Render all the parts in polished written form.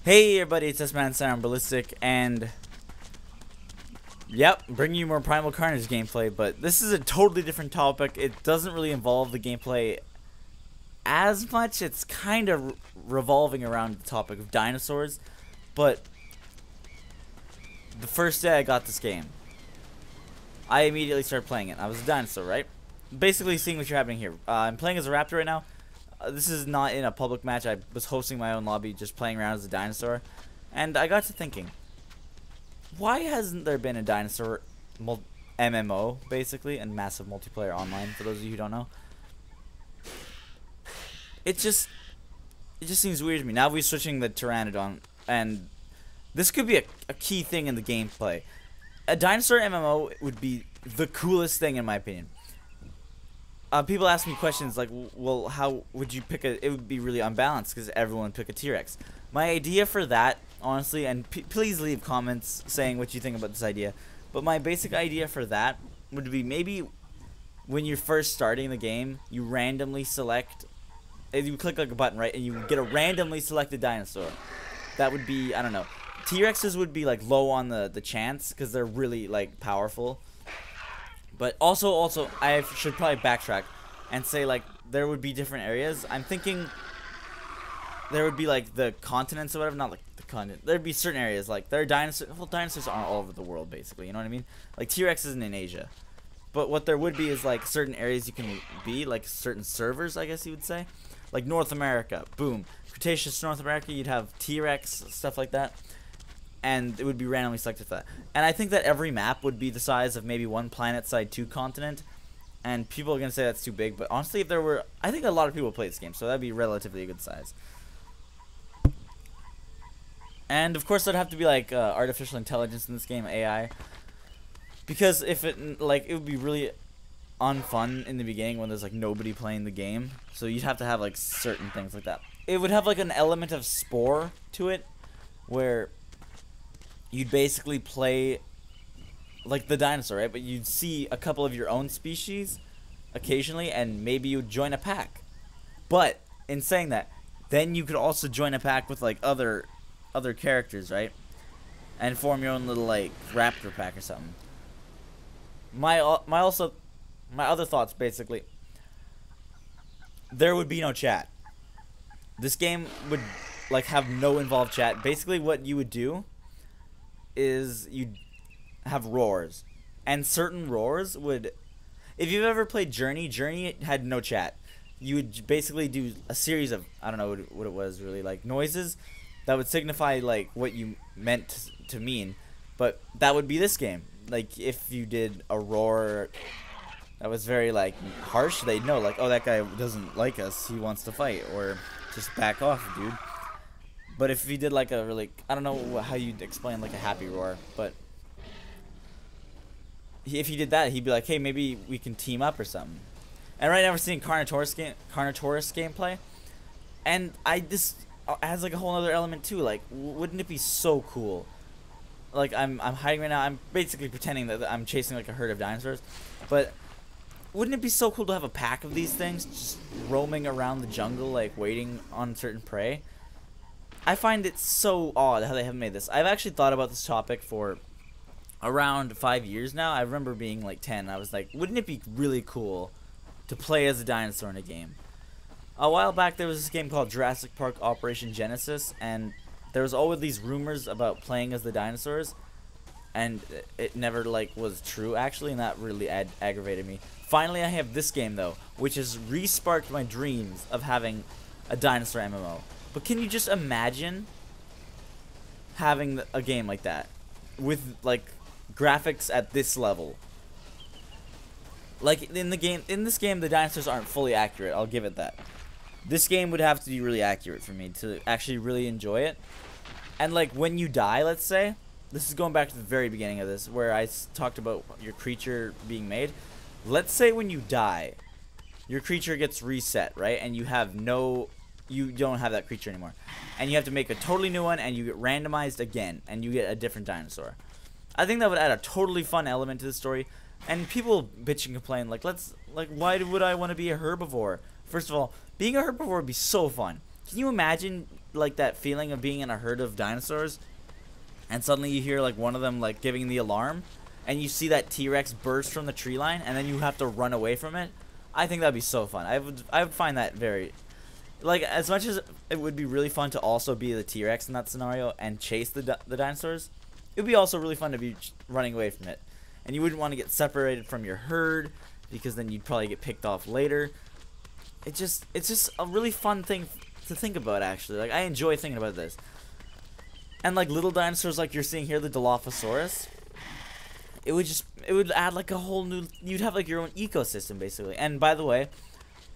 Hey everybody, it's S-Man Siren Ballistic, and yep, bringing you more Primal Carnage gameplay, but this is a totally different topic. It doesn't really involve the gameplay as much. It's kind of revolving around the topic of dinosaurs, but the first day I got this game, I immediately started playing it. I was a dinosaur, right? Basically seeing what's happening here. I'm playing as a raptor right now. This is not in a public match. I was hosting my own lobby, just playing around as a dinosaur. And I got to thinking, why hasn't there been a dinosaur MMO, basically, and massive multiplayer online, for those of you who don't know? It just seems weird to me. Now we're switching the Pteranodon, and this could be a key thing in the gameplay. A dinosaur MMO would be the coolest thing, in my opinion. People ask me questions like, well, how would you pick it would be really unbalanced because everyone would pick a T-Rex. My idea for that, honestly, and please leave comments saying what you think about this idea, but my basic idea for that would be maybe when you're first starting the game, you randomly select, you click like a button, right, and you get a randomly selected dinosaur. That would be, I don't know, T-Rexes would be like low on the chance because they're really like powerful. But also, I should probably backtrack and say, like, there would be different areas. I'm thinking there would be, like, the continents or whatever. Not, like, the continent. There'd be certain areas. Like, there are dinosaurs. Well, dinosaurs aren't all over the world, basically. You know what I mean? Like, T-Rex isn't in Asia. But what there would be is, like, certain areas you can be. Like, certain servers, I guess you would say. Like, North America. Boom. Cretaceous North America, you'd have T-Rex, stuff like that. And it would be randomly selected for that. And I think that every map would be the size of maybe one planet side 2 continent. And people are going to say that's too big. But honestly, if there were... I think a lot of people play this game. So that'd be relatively a good size. And of course, there'd have to be like artificial intelligence in this game, AI. Because if it... like, it would be really unfun in the beginning when there's like nobody playing the game. So you'd have to have like certain things like that. It would have like an element of Spore to it. Where... you'd basically play like the dinosaur, right? But you'd see a couple of your own species occasionally, and maybe you'd join a pack. But in saying that, then you could also join a pack with like other characters, right? And form your own little like raptor pack or something. My other thoughts, basically, there would be no chat. This game would like have no involved chat. Basically, what you would do is you'd have roars, and certain roars would, if you've ever played Journey had no chat. You would basically do a series of, I don't know what it was really, like noises that would signify like what you meant to mean, but that would be this game. Like if you did a roar that was very like harsh, they'd know like, oh, that guy doesn't like us, he wants to fight, or just back off, dude. But if he did like a really, I don't know how you'd explain like a happy roar, but if he did that, he'd be like, hey, maybe we can team up or something. And right now we're seeing Carnotaurus gameplay, and this adds like a whole other element too. Like, wouldn't it be so cool? Like I'm hiding right now. I'm basically pretending that I'm chasing like a herd of dinosaurs, but wouldn't it be so cool to have a pack of these things just roaming around the jungle, like waiting on certain prey? I find it so odd how they haven't made this. I've actually thought about this topic for around 5 years now. I remember being like 10. I was like, wouldn't it be really cool to play as a dinosaur in a game? A while back, there was this game called Jurassic Park Operation Genesis, and there was always these rumors about playing as the dinosaurs, and it never like was true actually, and that really aggravated me. Finally, I have this game though, which has re-sparked my dreams of having a dinosaur MMO. But can you just imagine having a game like that with like graphics at this level? Like in this game, the dinosaurs aren't fully accurate. I'll give it that. This game would have to be really accurate for me to actually really enjoy it. And like when you die, let's say, this is going back to the very beginning of this, where I talked about your creature being made. Let's say when you die, your creature gets reset, right? And you don't have that creature anymore, and you have to make a totally new one, and you get randomized again, and you get a different dinosaur. I think that would add a totally fun element to the story. And people bitch and complain like, why would I want to be a herbivore? First of all, being a herbivore would be so fun. can you imagine like that feeling of being in a herd of dinosaurs, and suddenly you hear like one of them like giving the alarm, and you see that T-Rex burst from the tree line, and then you have to run away from it? I think that'd be so fun. I would find that very, like, as much as it would be really fun to also be the T-Rex in that scenario and chase the dinosaurs, it would be also really fun to be running away from it. And you wouldn't want to get separated from your herd, because then you'd probably get picked off later. It's just a really fun thing to think about, actually. Like, I enjoy thinking about this. And like little dinosaurs like you're seeing here, the Dilophosaurus, it would add like a whole new, you'd have like your own ecosystem basically. And by the way,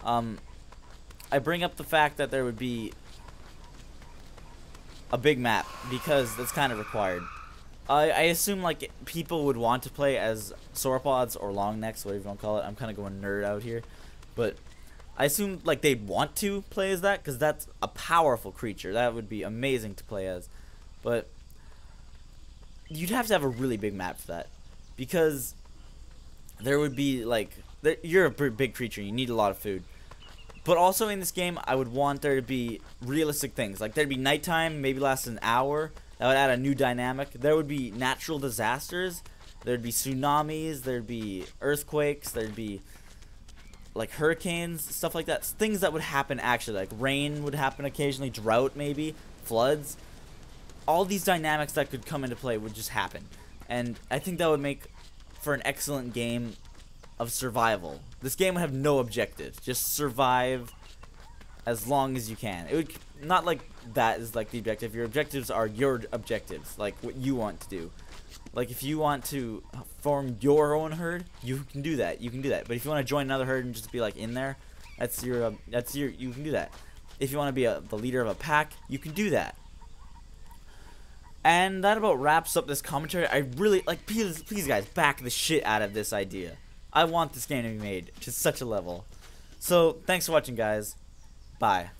I bring up the fact that there would be a big map because that's kind of required. I assume like people would want to play as sauropods or long necks, whatever you want to call it. I'm kind of going nerd out here, but I assume like they'd want to play as that because that's a powerful creature. That would be amazing to play as, but you'd have to have a really big map for that, because there would be like, you're a big creature, you need a lot of food. But also in this game, I would want there to be realistic things. Like there'd be nighttime, maybe last an hour. That would add a new dynamic. There would be natural disasters. There'd be tsunamis. There'd be earthquakes. There'd be like hurricanes, stuff like that. Things that would happen actually. Like rain would happen occasionally. Drought maybe. Floods. All these dynamics that could come into play would just happen. And I think that would make for an excellent game of survival. This game would have no objective. Just survive as long as you can. It would not like that is like the objective. Your objectives are your objectives, like what you want to do. Like if you want to form your own herd, you can do that. You can do that. But if you want to join another herd and just be like in there, you can do that. If you want to be the leader of a pack, you can do that. And that about wraps up this commentary. I really like, please guys, back the shit out of this idea. I want this game to be made to such a level. So thanks for watching, guys. Bye.